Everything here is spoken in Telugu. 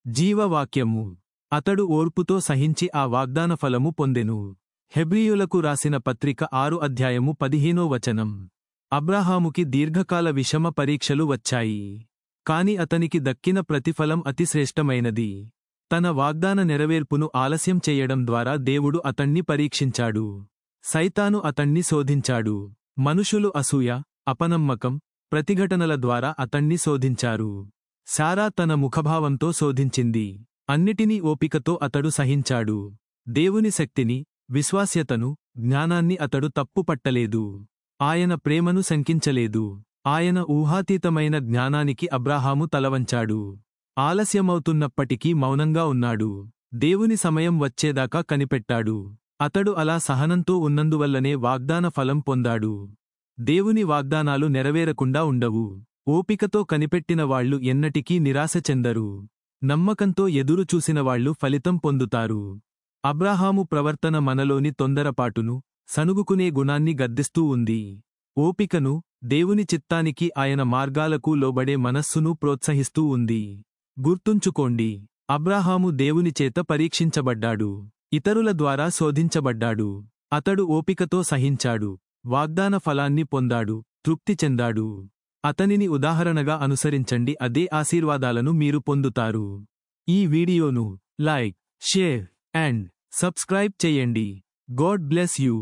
జీవవాక్యము. అతడు ఓర్పుతో సహించి ఆ వాగ్దాన ఫలము పొందెను. హెబ్రీయులకు రాసిన పత్రిక 6:15 అబ్రాహాముకి దీర్ఘకాల విషమ పరీక్షలు వచ్చాయి. కాని అతనికి దక్కిన ప్రతిఫలం అతి శ్రేష్టమైనది. తన వాగ్దాన నెరవేర్పును ఆలస్యం చేయడం ద్వారా దేవుడు అతణ్ణి పరీక్షించాడు. సైతాను అతణ్ణి శోధించాడు. మనుషులు అసూయ, అపనమ్మకం, ప్రతిఘటనల ద్వారా అతణ్ణి శోధించారు. శారా తన ముఖభావంతో శోధించింది. అన్నిటినీ ఓపికతో అతడు సహించాడు. దేవుని శక్తిని, విశ్వాస్యతను, జ్ఞానాన్ని అతడు తప్పుపట్టలేదు. ఆయన ప్రేమను శంకించలేదు. ఆయన ఊహాతీతమైన జ్ఞానానికి అబ్రాహాము తలవంచాడు. ఆలస్యమవుతున్నప్పటికీ మౌనంగా ఉన్నాడు. దేవుని సమయం వచ్చేదాకా కనిపెట్టాడు. అతడు అలా సహనంతో ఉన్నందువల్లనే వాగ్దాన ఫలం పొందాడు. దేవుని వాగ్దానాలు నెరవేరకుండా ఉండవు. ఓపికతో కనిపెట్టిన వాళ్లు ఎన్నటికీ నిరాశ చెందరు. నమ్మకంతో ఎదురు చూసినవాళ్లు ఫలితం పొందుతారు. అబ్రాహాము ప్రవర్తన మనలోని తొందరపాటును, సనుగుకునే గుణాన్ని గద్దిస్తూ ఉంది. ఓపికను, దేవుని చిత్తానికి ఆయన మార్గాలకు లోబడే మనస్సును ప్రోత్సహిస్తూ ఉంది. గుర్తుంచుకోండి, అబ్రాహాము దేవుని చేత పరీక్షించబడ్డాడు. ఇతరుల ద్వారా శోధించబడ్డాడు. అతడు ఓపికతో సహించాడు. వాగ్దాన ఫలాన్ని పొందాడు, తృప్తి చెందాడు. అతనిని ఉదాహరణగా అనుసరించండి. అదే ఆశీర్వాదాలను మీరు పొందుతారు. ఈ వీడియోను లైక్, షేర్ అండ్ సబ్స్క్రైబ్ చేయండి. God bless you.